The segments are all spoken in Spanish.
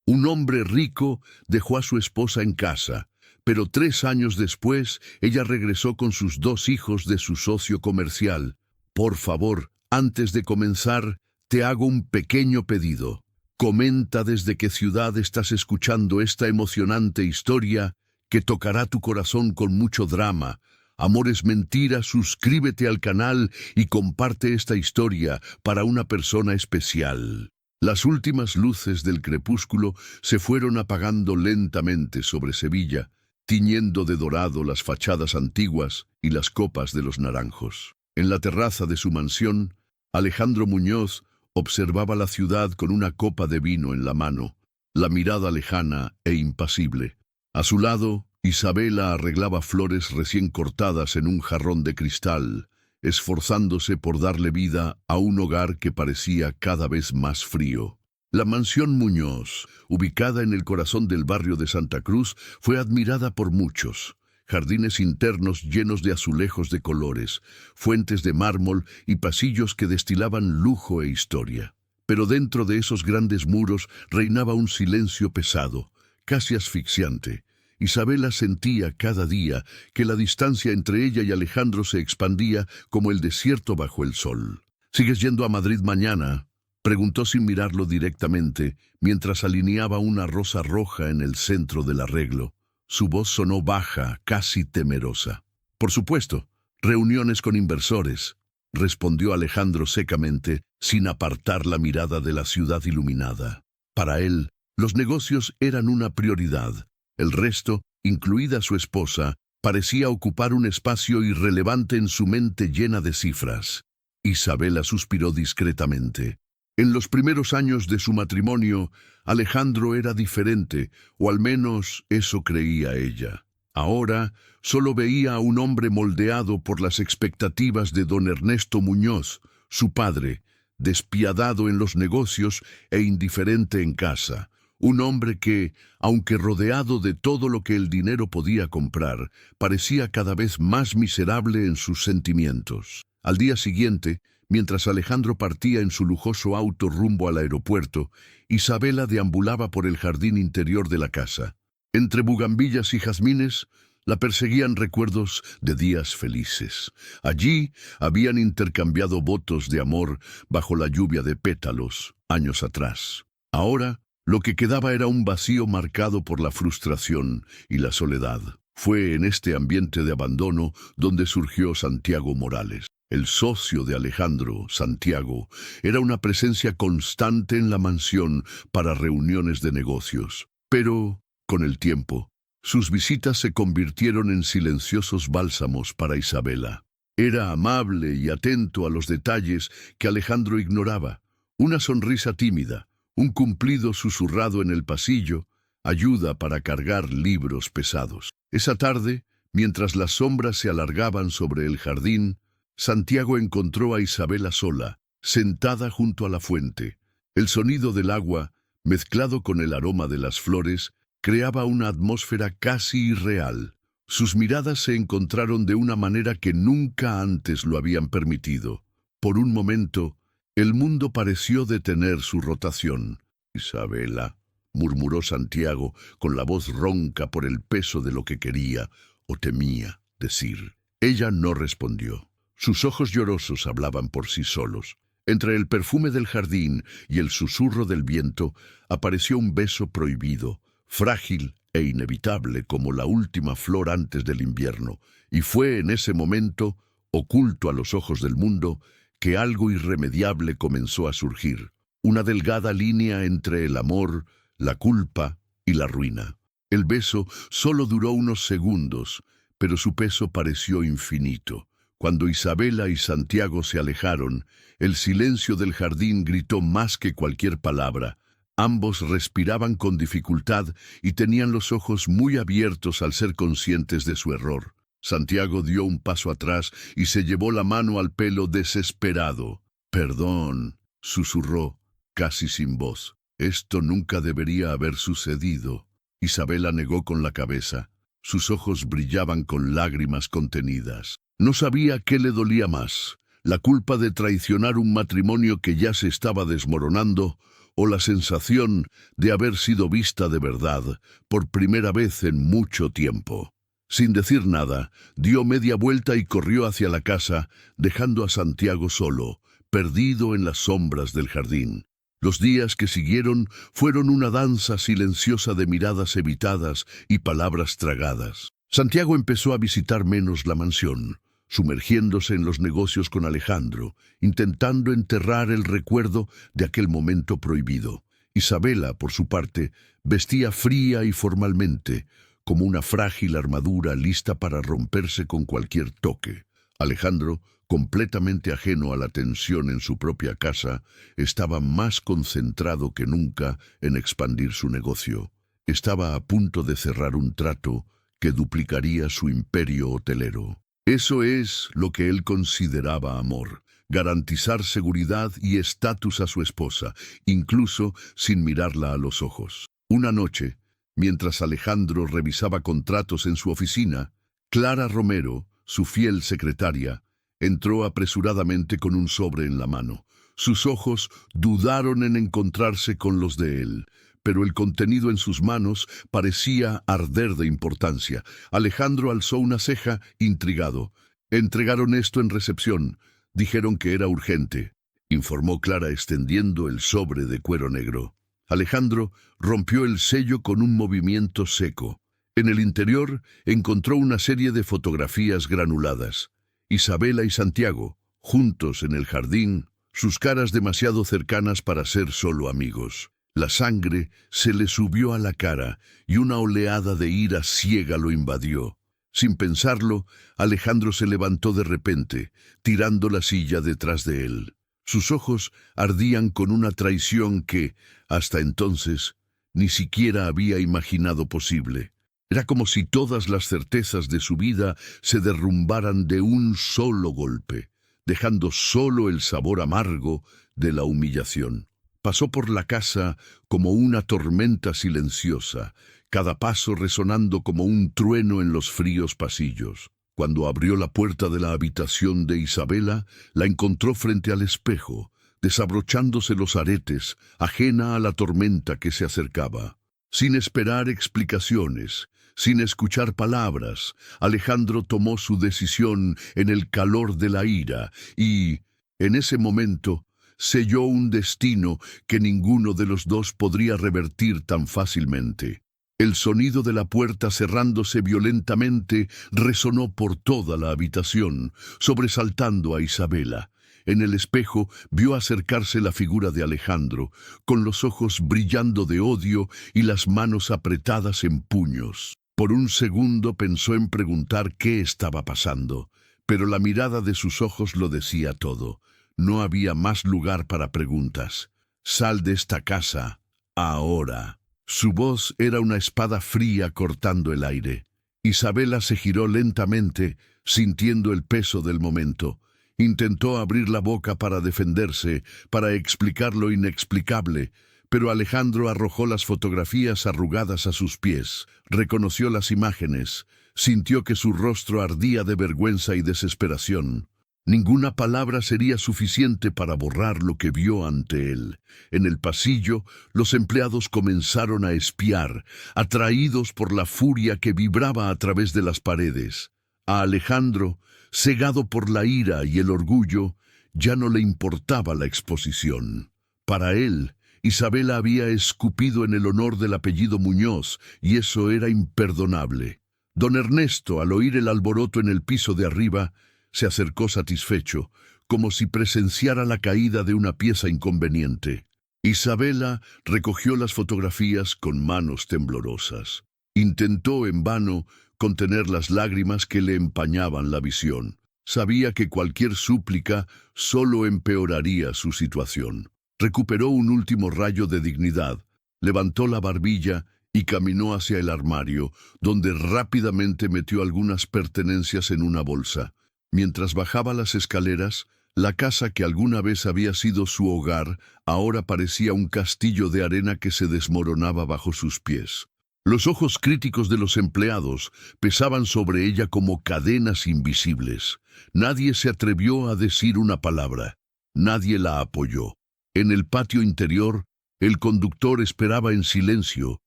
Un hombre rico dejó a su esposa en casa, pero 3 años después ella regresó con sus 2 hijos de su socio comercial. Por favor, antes de comenzar, te hago un pequeño pedido. Comenta desde qué ciudad estás escuchando esta emocionante historia que tocará tu corazón con mucho drama. Amor es mentira, suscríbete al canal y comparte esta historia para una persona especial. Las últimas luces del crepúsculo se fueron apagando lentamente sobre Sevilla, tiñendo de dorado las fachadas antiguas y las copas de los naranjos. En la terraza de su mansión, Alejandro Muñoz observaba la ciudad con una copa de vino en la mano, la mirada lejana e impasible. A su lado, Isabela arreglaba flores recién cortadas en un jarrón de cristal, esforzándose por darle vida a un hogar que parecía cada vez más frío. La mansión Muñoz, ubicada en el corazón del barrio de Santa Cruz, fue admirada por muchos. Jardines internos llenos de azulejos de colores, fuentes de mármol y pasillos que destilaban lujo e historia. Pero dentro de esos grandes muros reinaba un silencio pesado, casi asfixiante. Isabela sentía cada día que la distancia entre ella y Alejandro se expandía como el desierto bajo el sol. ¿Sigues yendo a Madrid mañana?, preguntó sin mirarlo directamente, mientras alineaba una rosa roja en el centro del arreglo. Su voz sonó baja, casi temerosa. «Por supuesto, reuniones con inversores», respondió Alejandro secamente, sin apartar la mirada de la ciudad iluminada. Para él, los negocios eran una prioridad. El resto, incluida su esposa, parecía ocupar un espacio irrelevante en su mente llena de cifras. Isabela suspiró discretamente. En los primeros años de su matrimonio, Alejandro era diferente, o al menos eso creía ella. Ahora, solo veía a un hombre moldeado por las expectativas de don Ernesto Muñoz, su padre, despiadado en los negocios e indiferente en casa. Un hombre que, aunque rodeado de todo lo que el dinero podía comprar, parecía cada vez más miserable en sus sentimientos. Al día siguiente, mientras Alejandro partía en su lujoso auto rumbo al aeropuerto, Isabela deambulaba por el jardín interior de la casa. Entre bugambillas y jazmines, la perseguían recuerdos de días felices. Allí habían intercambiado votos de amor bajo la lluvia de pétalos, años atrás. Ahora, lo que quedaba era un vacío marcado por la frustración y la soledad. Fue en este ambiente de abandono donde surgió Santiago Morales. El socio de Alejandro, Santiago, era una presencia constante en la mansión para reuniones de negocios. Pero, con el tiempo, sus visitas se convirtieron en silenciosos bálsamos para Isabela. Era amable y atento a los detalles que Alejandro ignoraba. Una sonrisa tímida, un cumplido susurrado en el pasillo, ayuda para cargar libros pesados. Esa tarde, mientras las sombras se alargaban sobre el jardín, Santiago encontró a Isabela sola, sentada junto a la fuente. El sonido del agua, mezclado con el aroma de las flores, creaba una atmósfera casi irreal. Sus miradas se encontraron de una manera que nunca antes lo habían permitido. Por un momento, el mundo pareció detener su rotación. «Isabela», murmuró Santiago, con la voz ronca por el peso de lo que quería o temía decir. Ella no respondió. Sus ojos llorosos hablaban por sí solos. Entre el perfume del jardín y el susurro del viento apareció un beso prohibido, frágil e inevitable como la última flor antes del invierno, y fue en ese momento, oculto a los ojos del mundo, que algo irremediable comenzó a surgir, una delgada línea entre el amor, la culpa y la ruina. El beso solo duró unos segundos, pero su peso pareció infinito. Cuando Isabela y Santiago se alejaron, el silencio del jardín gritó más que cualquier palabra. Ambos respiraban con dificultad y tenían los ojos muy abiertos al ser conscientes de su error. Santiago dio un paso atrás y se llevó la mano al pelo desesperado. «Perdón», susurró, casi sin voz. «Esto nunca debería haber sucedido». Isabela negó con la cabeza. Sus ojos brillaban con lágrimas contenidas. No sabía qué le dolía más, la culpa de traicionar un matrimonio que ya se estaba desmoronando, o la sensación de haber sido vista de verdad por primera vez en mucho tiempo. Sin decir nada, dio media vuelta y corrió hacia la casa, dejando a Santiago solo, perdido en las sombras del jardín. Los días que siguieron fueron una danza silenciosa de miradas evitadas y palabras tragadas. Santiago empezó a visitar menos la mansión, sumergiéndose en los negocios con Alejandro, intentando enterrar el recuerdo de aquel momento prohibido. Isabela, por su parte, vestía fría y formalmente, como una frágil armadura lista para romperse con cualquier toque. Alejandro, completamente ajeno a la tensión en su propia casa, estaba más concentrado que nunca en expandir su negocio. Estaba a punto de cerrar un trato que duplicaría su imperio hotelero. Eso es lo que él consideraba amor, garantizar seguridad y estatus a su esposa, incluso sin mirarla a los ojos. Una noche, mientras Alejandro revisaba contratos en su oficina, Clara Romero, su fiel secretaria, entró apresuradamente con un sobre en la mano. Sus ojos dudaron en encontrarse con los de él, pero el contenido en sus manos parecía arder de importancia. Alejandro alzó una ceja, intrigado. «Entregaron esto en recepción. Dijeron que era urgente», informó Clara extendiendo el sobre de cuero negro. Alejandro rompió el sello con un movimiento seco. En el interior encontró una serie de fotografías granuladas. Isabela y Santiago, juntos en el jardín, sus caras demasiado cercanas para ser solo amigos. La sangre se le subió a la cara y una oleada de ira ciega lo invadió. Sin pensarlo, Alejandro se levantó de repente, tirando la silla detrás de él. Sus ojos ardían con una traición que, hasta entonces, ni siquiera había imaginado posible. Era como si todas las certezas de su vida se derrumbaran de un solo golpe, dejando solo el sabor amargo de la humillación. Pasó por la casa como una tormenta silenciosa, cada paso resonando como un trueno en los fríos pasillos. Cuando abrió la puerta de la habitación de Isabela, la encontró frente al espejo, desabrochándose los aretes, ajena a la tormenta que se acercaba. Sin esperar explicaciones, sin escuchar palabras, Alejandro tomó su decisión en el calor de la ira y, en ese momento, selló un destino que ninguno de los dos podría revertir tan fácilmente. El sonido de la puerta cerrándose violentamente resonó por toda la habitación, sobresaltando a Isabela. En el espejo vio acercarse la figura de Alejandro, con los ojos brillando de odio y las manos apretadas en puños. Por un segundo pensó en preguntar qué estaba pasando, pero la mirada de sus ojos lo decía todo. No había más lugar para preguntas. «Sal de esta casa, ahora». Su voz era una espada fría cortando el aire. Isabela se giró lentamente, sintiendo el peso del momento. Intentó abrir la boca para defenderse, para explicar lo inexplicable, pero Alejandro arrojó las fotografías arrugadas a sus pies. Reconoció las imágenes, sintió que su rostro ardía de vergüenza y desesperación. Ninguna palabra sería suficiente para borrar lo que vio ante él. En el pasillo, los empleados comenzaron a espiar, atraídos por la furia que vibraba a través de las paredes. A Alejandro, cegado por la ira y el orgullo, ya no le importaba la exposición. Para él, Isabela había escupido en el honor del apellido Muñoz, y eso era imperdonable. Don Ernesto, al oír el alboroto en el piso de arriba, se acercó satisfecho, como si presenciara la caída de una pieza inconveniente. Isabela recogió las fotografías con manos temblorosas. Intentó en vano contener las lágrimas que le empañaban la visión. Sabía que cualquier súplica solo empeoraría su situación. Recuperó un último rayo de dignidad, levantó la barbilla y caminó hacia el armario, donde rápidamente metió algunas pertenencias en una bolsa. Mientras bajaba las escaleras, la casa que alguna vez había sido su hogar ahora parecía un castillo de arena que se desmoronaba bajo sus pies. Los ojos críticos de los empleados pesaban sobre ella como cadenas invisibles. Nadie se atrevió a decir una palabra. Nadie la apoyó. En el patio interior, El conductor esperaba en silencio,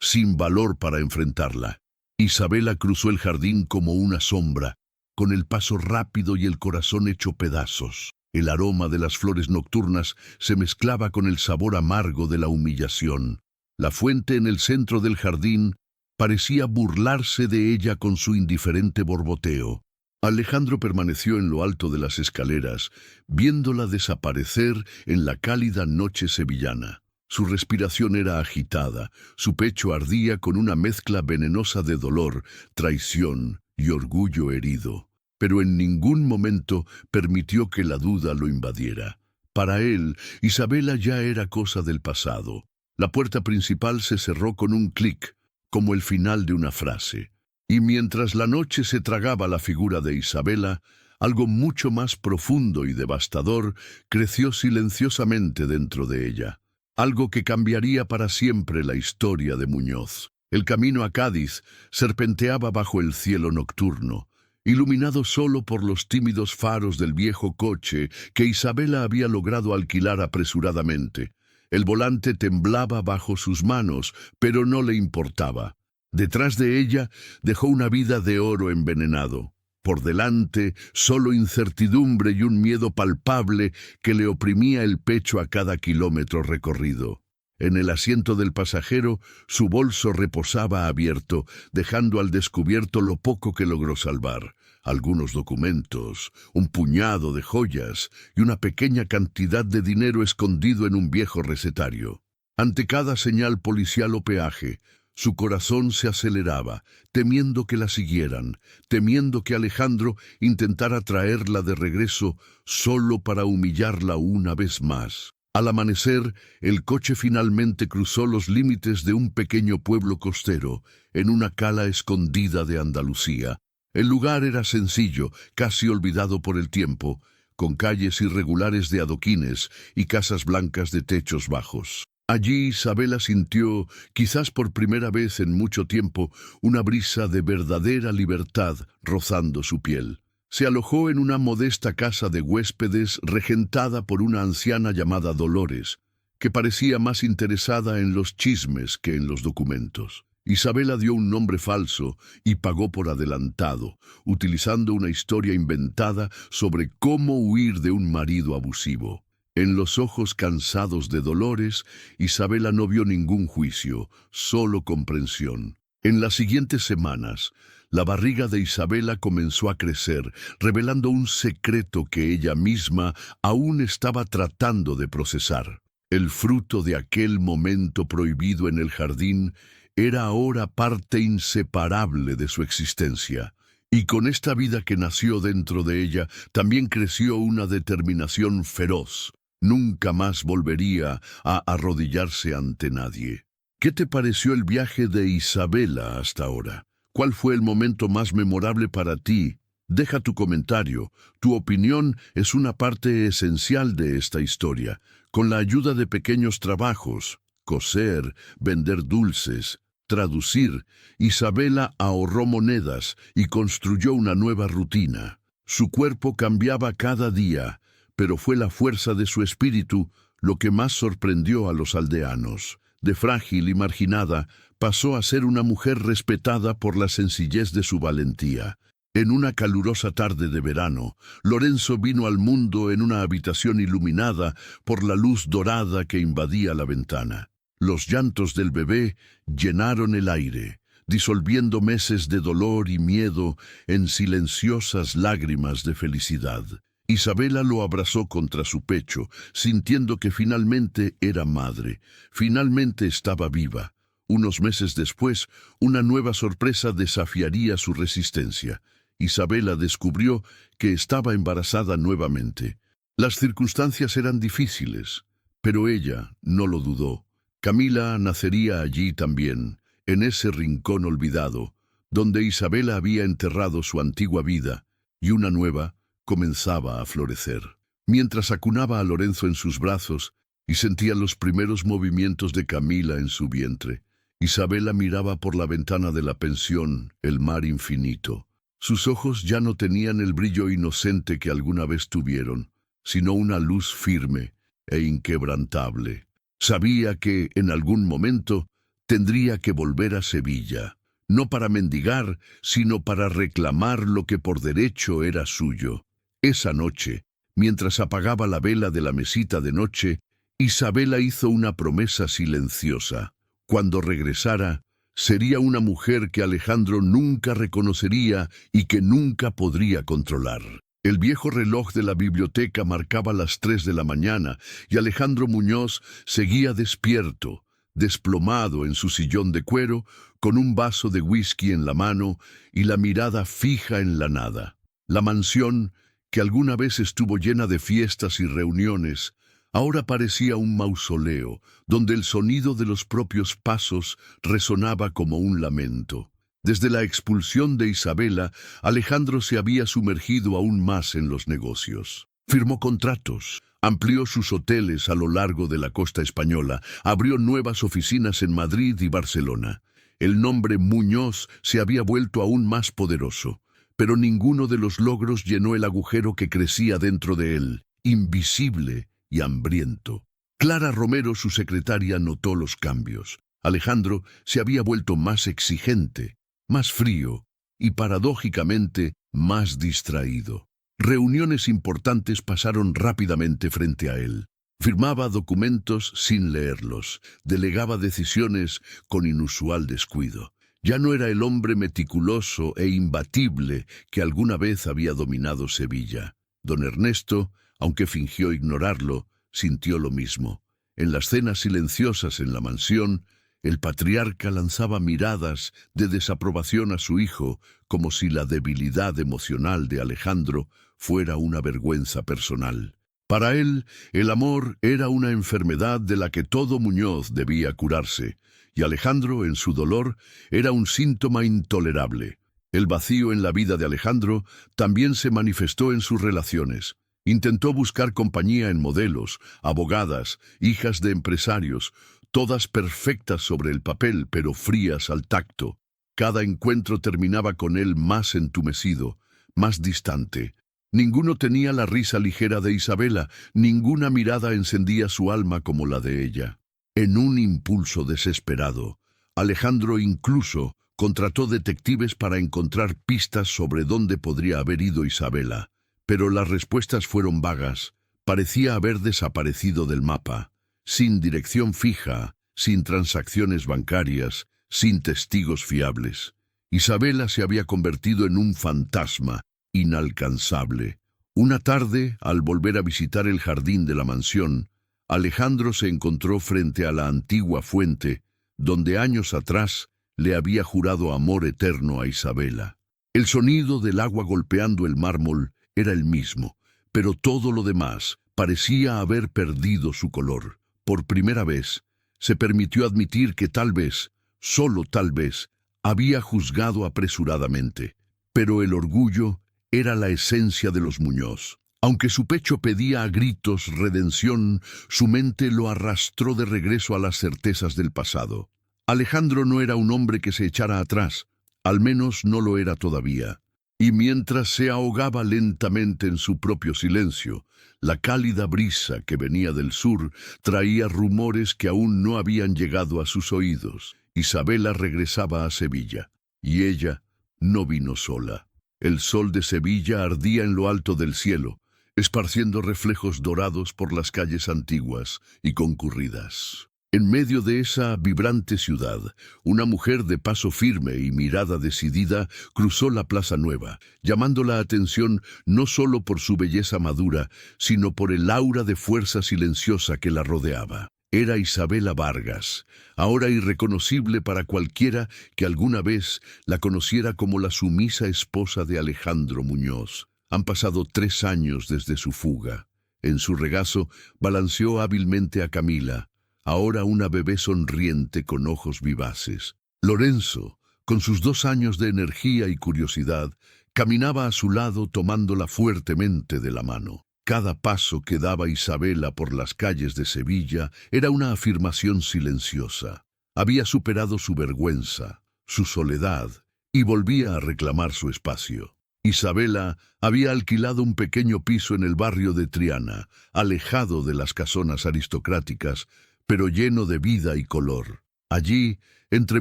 sin valor para enfrentarla. Isabela cruzó el jardín como una sombra, con el paso rápido y el corazón hecho pedazos. El aroma de las flores nocturnas se mezclaba con el sabor amargo de la humillación. La fuente en el centro del jardín parecía burlarse de ella con su indiferente borboteo. Alejandro permaneció en lo alto de las escaleras, viéndola desaparecer en la cálida noche sevillana. Su respiración era agitada, su pecho ardía con una mezcla venenosa de dolor, traición y orgullo herido. Pero en ningún momento permitió que la duda lo invadiera. Para él, Isabela ya era cosa del pasado. La puerta principal se cerró con un clic, como el final de una frase. Y mientras la noche se tragaba la figura de Isabela, algo mucho más profundo y devastador creció silenciosamente dentro de ella. Algo que cambiaría para siempre la historia de Muñoz. El camino a Cádiz serpenteaba bajo el cielo nocturno, iluminado solo por los tímidos faros del viejo coche que Isabela había logrado alquilar apresuradamente. El volante temblaba bajo sus manos, pero no le importaba. Detrás de ella dejó una vida de oro envenenado. Por delante, solo incertidumbre y un miedo palpable que le oprimía el pecho a cada kilómetro recorrido. En el asiento del pasajero, su bolso reposaba abierto, dejando al descubierto lo poco que logró salvar. Algunos documentos, un puñado de joyas y una pequeña cantidad de dinero escondido en un viejo recetario. Ante cada señal policial o peaje, su corazón se aceleraba, temiendo que la siguieran, temiendo que Alejandro intentara traerla de regreso solo para humillarla una vez más. Al amanecer, el coche finalmente cruzó los límites de un pequeño pueblo costero, en una cala escondida de Andalucía. El lugar era sencillo, casi olvidado por el tiempo, con calles irregulares de adoquines y casas blancas de techos bajos. Allí Isabela sintió, quizás por primera vez en mucho tiempo, una brisa de verdadera libertad rozando su piel. Se alojó en una modesta casa de huéspedes regentada por una anciana llamada Dolores, que parecía más interesada en los chismes que en los documentos. Isabela dio un nombre falso y pagó por adelantado, utilizando una historia inventada sobre cómo huir de un marido abusivo. En los ojos cansados de Dolores, Isabela no vio ningún juicio, solo comprensión. En las siguientes semanas, la barriga de Isabela comenzó a crecer, revelando un secreto que ella misma aún estaba tratando de procesar. El fruto de aquel momento prohibido en el jardín era ahora parte inseparable de su existencia. Y con esta vida que nació dentro de ella, también creció una determinación feroz. Nunca más volvería a arrodillarse ante nadie. ¿Qué te pareció el viaje de Isabela hasta ahora? ¿Cuál fue el momento más memorable para ti? Deja tu comentario. Tu opinión es una parte esencial de esta historia. Con la ayuda de pequeños trabajos, coser, vender dulces, traducir, Isabela ahorró monedas y construyó una nueva rutina. Su cuerpo cambiaba cada día, pero fue la fuerza de su espíritu lo que más sorprendió a los aldeanos. De frágil y marginada, pasó a ser una mujer respetada por la sencillez de su valentía. En una calurosa tarde de verano, Lorenzo vino al mundo en una habitación iluminada por la luz dorada que invadía la ventana. Los llantos del bebé llenaron el aire, disolviendo meses de dolor y miedo en silenciosas lágrimas de felicidad. Isabela lo abrazó contra su pecho, sintiendo que finalmente era madre, finalmente estaba viva. Unos meses después, una nueva sorpresa desafiaría su resistencia. Isabela descubrió que estaba embarazada nuevamente. Las circunstancias eran difíciles, pero ella no lo dudó. Camila nacería allí también, en ese rincón olvidado, donde Isabela había enterrado su antigua vida, y una nueva comenzaba a florecer. Mientras acunaba a Lorenzo en sus brazos y sentía los primeros movimientos de Camila en su vientre, Isabela miraba por la ventana de la pensión el mar infinito. Sus ojos ya no tenían el brillo inocente que alguna vez tuvieron, sino una luz firme e inquebrantable. Sabía que, en algún momento, tendría que volver a Sevilla, no para mendigar, sino para reclamar lo que por derecho era suyo. Esa noche, mientras apagaba la vela de la mesita de noche, Isabela hizo una promesa silenciosa. Cuando regresara, sería una mujer que Alejandro nunca reconocería y que nunca podría controlar. El viejo reloj de la biblioteca marcaba las 3 de la mañana y Alejandro Muñoz seguía despierto, desplomado en su sillón de cuero, con un vaso de whisky en la mano y la mirada fija en la nada. La mansión, que alguna vez estuvo llena de fiestas y reuniones, ahora parecía un mausoleo, donde el sonido de los propios pasos resonaba como un lamento. Desde la expulsión de Isabela, Alejandro se había sumergido aún más en los negocios. Firmó contratos, amplió sus hoteles a lo largo de la costa española, abrió nuevas oficinas en Madrid y Barcelona. El nombre Muñoz se había vuelto aún más poderoso, pero ninguno de los logros llenó el agujero que crecía dentro de él, invisible y hambriento. Clara Romero, su secretaria, notó los cambios. Alejandro se había vuelto más exigente, más frío y, paradójicamente, más distraído. Reuniones importantes pasaron rápidamente frente a él. Firmaba documentos sin leerlos, delegaba decisiones con inusual descuido. Ya no era el hombre meticuloso e imbatible que alguna vez había dominado Sevilla. Don Ernesto, aunque fingió ignorarlo, sintió lo mismo. En las cenas silenciosas en la mansión, el patriarca lanzaba miradas de desaprobación a su hijo, como si la debilidad emocional de Alejandro fuera una vergüenza personal. Para él, el amor era una enfermedad de la que todo Muñoz debía curarse, y Alejandro, en su dolor, era un síntoma intolerable. El vacío en la vida de Alejandro también se manifestó en sus relaciones. Intentó buscar compañía en modelos, abogadas, hijas de empresarios, todas perfectas sobre el papel, pero frías al tacto. Cada encuentro terminaba con él más entumecido, más distante. Ninguno tenía la risa ligera de Isabela, ninguna mirada encendía su alma como la de ella. En un impulso desesperado, Alejandro incluso contrató detectives para encontrar pistas sobre dónde podría haber ido Isabela. Pero las respuestas fueron vagas. Parecía haber desaparecido del mapa, sin dirección fija, sin transacciones bancarias, sin testigos fiables. Isabela se había convertido en un fantasma inalcanzable. Una tarde, al volver a visitar el jardín de la mansión, Alejandro se encontró frente a la antigua fuente, donde años atrás le había jurado amor eterno a Isabela. El sonido del agua golpeando el mármol era el mismo, pero todo lo demás parecía haber perdido su color. Por primera vez, se permitió admitir que tal vez, solo tal vez, había juzgado apresuradamente. Pero el orgullo era la esencia de los Muñoz. Aunque su pecho pedía a gritos redención, su mente lo arrastró de regreso a las certezas del pasado. Alejandro no era un hombre que se echara atrás, al menos no lo era todavía. Y mientras se ahogaba lentamente en su propio silencio, la cálida brisa que venía del sur traía rumores que aún no habían llegado a sus oídos. Isabela regresaba a Sevilla, y ella no vino sola. El sol de Sevilla ardía en lo alto del cielo, esparciendo reflejos dorados por las calles antiguas y concurridas. En medio de esa vibrante ciudad, una mujer de paso firme y mirada decidida cruzó la Plaza Nueva, llamando la atención no solo por su belleza madura, sino por el aura de fuerza silenciosa que la rodeaba. Era Isabela Vargas, ahora irreconocible para cualquiera que alguna vez la conociera como la sumisa esposa de Alejandro Muñoz. Han pasado 3 años desde su fuga. En su regazo balanceó hábilmente a Camila, ahora una bebé sonriente con ojos vivaces. Lorenzo, con sus 2 años de energía y curiosidad, caminaba a su lado tomándola fuertemente de la mano. Cada paso que daba Isabela por las calles de Sevilla era una afirmación silenciosa. Había superado su vergüenza, su soledad, y volvía a reclamar su espacio. Isabela había alquilado un pequeño piso en el barrio de Triana, alejado de las casonas aristocráticas, pero lleno de vida y color. Allí, entre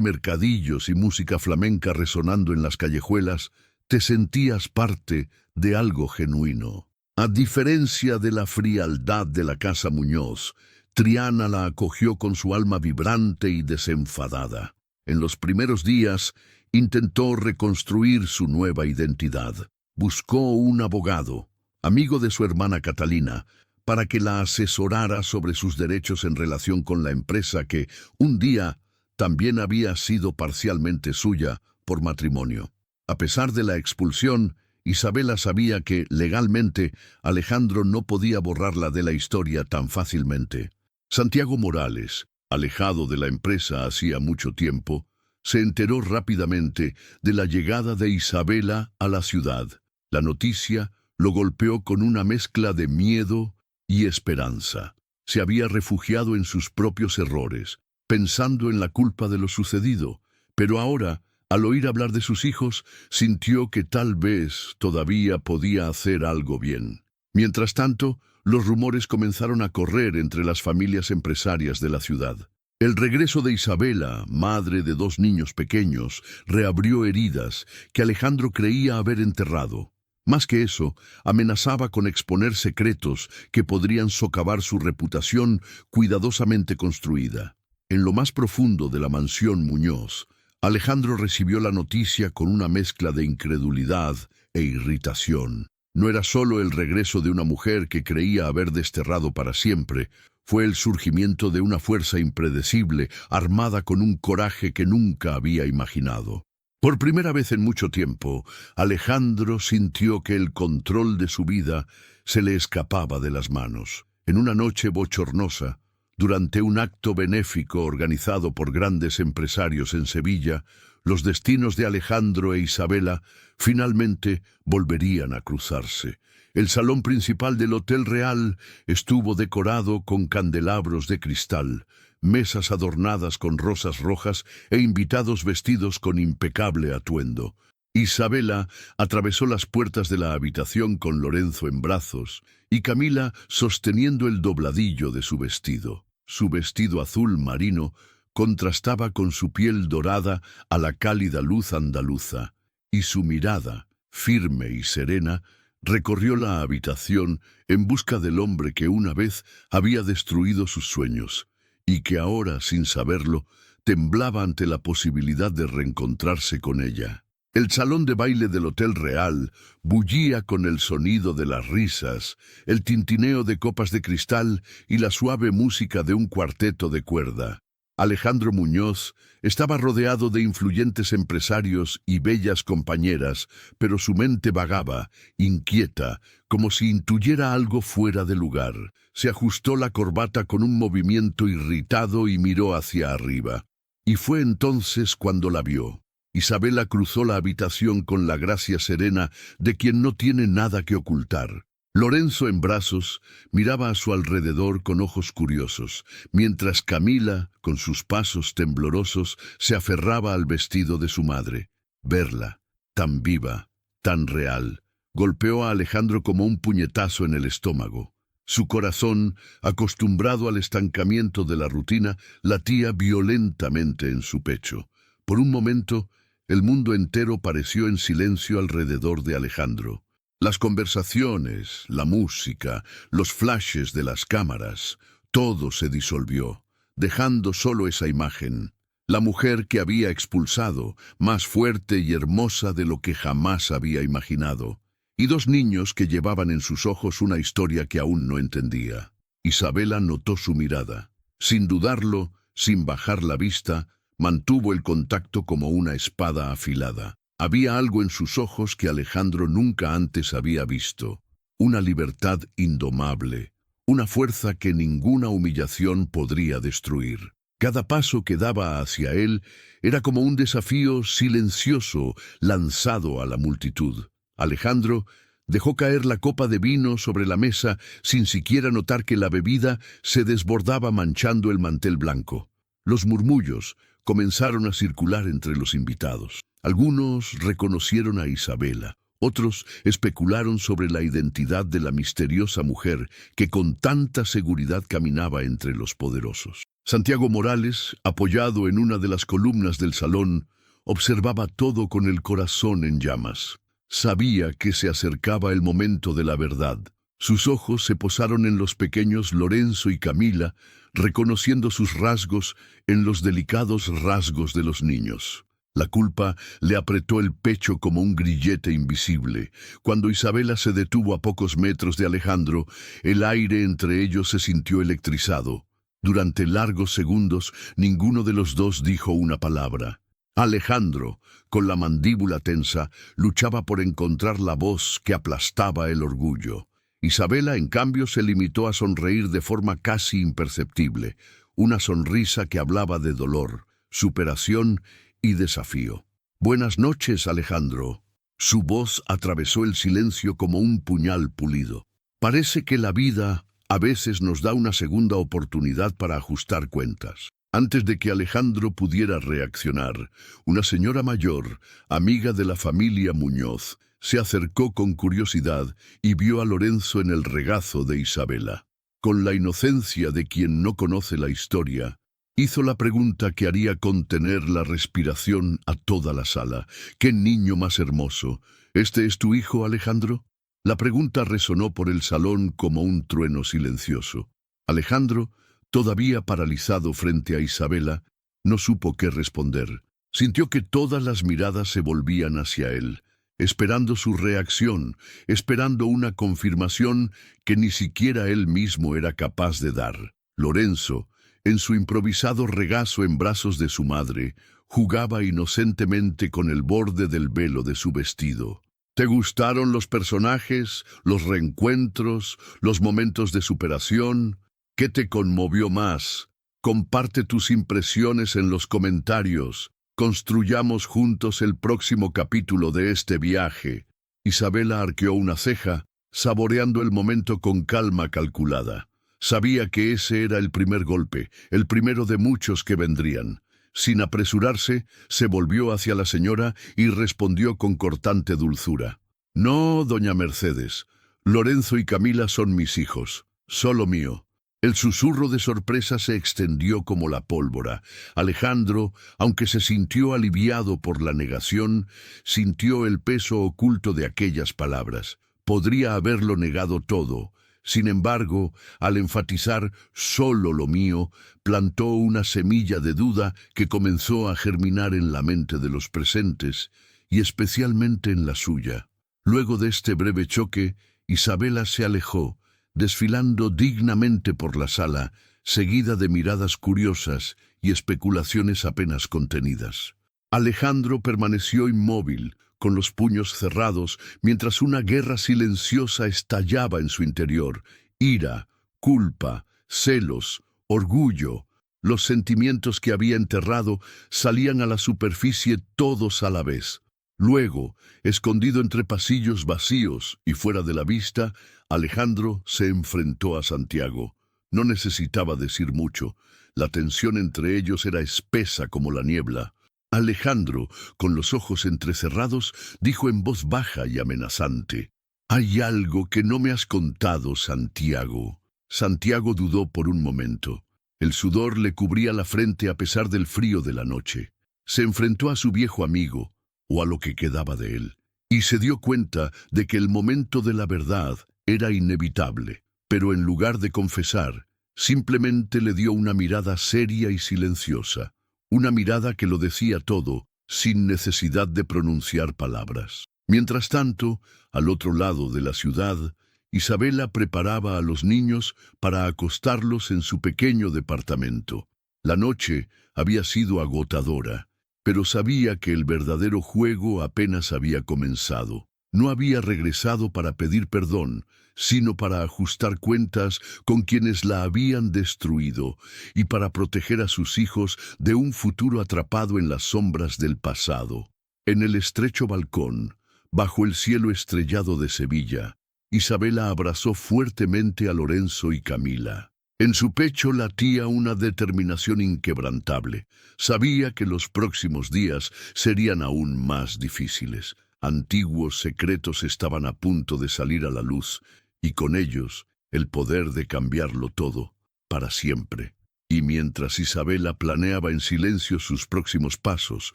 mercadillos y música flamenca resonando en las callejuelas, te sentías parte de algo genuino. A diferencia de la frialdad de la casa Muñoz, Triana la acogió con su alma vibrante y desenfadada. En los primeros días, intentó reconstruir su nueva identidad. Buscó un abogado, amigo de su hermana Catalina, para que la asesorara sobre sus derechos en relación con la empresa que, un día, también había sido parcialmente suya por matrimonio. A pesar de la expulsión, Isabela sabía que, legalmente, Alejandro no podía borrarla de la historia tan fácilmente. Santiago Morales, alejado de la empresa hacía mucho tiempo, se enteró rápidamente de la llegada de Isabela a la ciudad. La noticia lo golpeó con una mezcla de miedo y esperanza. Se había refugiado en sus propios errores, pensando en la culpa de lo sucedido, pero ahora, al oír hablar de sus hijos, sintió que tal vez todavía podía hacer algo bien. Mientras tanto, los rumores comenzaron a correr entre las familias empresarias de la ciudad. El regreso de Isabela, madre de 2 niños pequeños, reabrió heridas que Alejandro creía haber enterrado. Más que eso, amenazaba con exponer secretos que podrían socavar su reputación cuidadosamente construida. En lo más profundo de la mansión Muñoz, Alejandro recibió la noticia con una mezcla de incredulidad e irritación. No era solo el regreso de una mujer que creía haber desterrado para siempre, fue el surgimiento de una fuerza impredecible, armada con un coraje que nunca había imaginado. Por primera vez en mucho tiempo, Alejandro sintió que el control de su vida se le escapaba de las manos. En una noche bochornosa, durante un acto benéfico organizado por grandes empresarios en Sevilla, los destinos de Alejandro e Isabela finalmente volverían a cruzarse. El salón principal del Hotel Real estuvo decorado con candelabros de cristal, mesas adornadas con rosas rojas e invitados vestidos con impecable atuendo. Isabela atravesó las puertas de la habitación con Lorenzo en brazos y Camila sosteniendo el dobladillo de su vestido. Su vestido azul marino contrastaba con su piel dorada a la cálida luz andaluza, y su mirada, firme y serena, recorrió la habitación en busca del hombre que una vez había destruido sus sueños, y que ahora, sin saberlo, temblaba ante la posibilidad de reencontrarse con ella. El salón de baile del Hotel Real bullía con el sonido de las risas, el tintineo de copas de cristal y la suave música de un cuarteto de cuerda. Alejandro Muñoz estaba rodeado de influyentes empresarios y bellas compañeras, pero su mente vagaba, inquieta, como si intuyera algo fuera de lugar. Se ajustó la corbata con un movimiento irritado y miró hacia arriba. Y fue entonces cuando la vio. Isabela cruzó la habitación con la gracia serena de quien no tiene nada que ocultar. Lorenzo, en brazos, miraba a su alrededor con ojos curiosos, mientras Camila, con sus pasos temblorosos, se aferraba al vestido de su madre. Verla, tan viva, tan real, golpeó a Alejandro como un puñetazo en el estómago. Su corazón, acostumbrado al estancamiento de la rutina, latía violentamente en su pecho. Por un momento, el mundo entero pareció en silencio alrededor de Alejandro. Las conversaciones, la música, los flashes de las cámaras, todo se disolvió, dejando solo esa imagen. La mujer que había expulsado, más fuerte y hermosa de lo que jamás había imaginado. Y 2 niños que llevaban en sus ojos una historia que aún no entendía. Isabela notó su mirada. Sin dudarlo, sin bajar la vista, mantuvo el contacto como una espada afilada. Había algo en sus ojos que Alejandro nunca antes había visto. Una libertad indomable, una fuerza que ninguna humillación podría destruir. Cada paso que daba hacia él era como un desafío silencioso lanzado a la multitud. Alejandro dejó caer la copa de vino sobre la mesa sin siquiera notar que la bebida se desbordaba manchando el mantel blanco. Los murmullos comenzaron a circular entre los invitados. Algunos reconocieron a Isabela, otros especularon sobre la identidad de la misteriosa mujer que con tanta seguridad caminaba entre los poderosos. Santiago Morales, apoyado en una de las columnas del salón, observaba todo con el corazón en llamas. Sabía que se acercaba el momento de la verdad. Sus ojos se posaron en los pequeños Lorenzo y Camila, reconociendo sus rasgos en los delicados rasgos de los niños. La culpa le apretó el pecho como un grillete invisible. Cuando Isabela se detuvo a pocos metros de Alejandro, el aire entre ellos se sintió electrizado. Durante largos segundos, ninguno de los dos dijo una palabra. Alejandro, con la mandíbula tensa, luchaba por encontrar la voz que aplastaba el orgullo. Isabela, en cambio, se limitó a sonreír de forma casi imperceptible, una sonrisa que hablaba de dolor, superación y desafío. «Buenas noches, Alejandro». Su voz atravesó el silencio como un puñal pulido. «Parece que la vida a veces nos da una segunda oportunidad para ajustar cuentas». Antes de que Alejandro pudiera reaccionar, una señora mayor, amiga de la familia Muñoz, se acercó con curiosidad y vio a Lorenzo en el regazo de Isabela. Con la inocencia de quien no conoce la historia, hizo la pregunta que haría contener la respiración a toda la sala. «¿Qué niño más hermoso? ¿Este es tu hijo, Alejandro?» La pregunta resonó por el salón como un trueno silencioso. Alejandro, todavía paralizado frente a Isabela, no supo qué responder. Sintió que todas las miradas se volvían hacia él, esperando su reacción, esperando una confirmación que ni siquiera él mismo era capaz de dar. Lorenzo, en su improvisado regazo en brazos de su madre, jugaba inocentemente con el borde del velo de su vestido. ¿Te gustaron los personajes, los reencuentros, los momentos de superación? ¿Qué te conmovió más? Comparte tus impresiones en los comentarios. Construyamos juntos el próximo capítulo de este viaje. Isabela arqueó una ceja, saboreando el momento con calma calculada. Sabía que ese era el primer golpe, el primero de muchos que vendrían. Sin apresurarse, se volvió hacia la señora y respondió con cortante dulzura. «No, doña Mercedes. Lorenzo y Camila son mis hijos, solo mío». El susurro de sorpresa se extendió como la pólvora. Alejandro, aunque se sintió aliviado por la negación, sintió el peso oculto de aquellas palabras. Podría haberlo negado todo. Sin embargo, al enfatizar «solo lo mío», plantó una semilla de duda que comenzó a germinar en la mente de los presentes, y especialmente en la suya. Luego de este breve choque, Isabela se alejó, desfilando dignamente por la sala, seguida de miradas curiosas y especulaciones apenas contenidas. Alejandro permaneció inmóvil, con los puños cerrados, mientras una guerra silenciosa estallaba en su interior. Ira, culpa, celos, orgullo, los sentimientos que había enterrado salían a la superficie todos a la vez. Luego, escondido entre pasillos vacíos y fuera de la vista, Alejandro se enfrentó a Santiago. No necesitaba decir mucho. La tensión entre ellos era espesa como la niebla. Alejandro, con los ojos entrecerrados, dijo en voz baja y amenazante: «Hay algo que no me has contado, Santiago». Santiago dudó por un momento. El sudor le cubría la frente a pesar del frío de la noche. Se enfrentó a su viejo amigo, o a lo que quedaba de él, y se dio cuenta de que el momento de la verdad era inevitable. Pero en lugar de confesar, simplemente le dio una mirada seria y silenciosa, una mirada que lo decía todo, sin necesidad de pronunciar palabras. Mientras tanto, al otro lado de la ciudad, Isabela preparaba a los niños para acostarlos en su pequeño departamento. La noche había sido agotadora, pero sabía que el verdadero juego apenas había comenzado. No había regresado para pedir perdón, sino para ajustar cuentas con quienes la habían destruido y para proteger a sus hijos de un futuro atrapado en las sombras del pasado. En el estrecho balcón, bajo el cielo estrellado de Sevilla, Isabela abrazó fuertemente a Lorenzo y Camila. En su pecho latía una determinación inquebrantable. Sabía que los próximos días serían aún más difíciles. Antiguos secretos estaban a punto de salir a la luz, y con ellos el poder de cambiarlo todo, para siempre. Y mientras Isabela planeaba en silencio sus próximos pasos,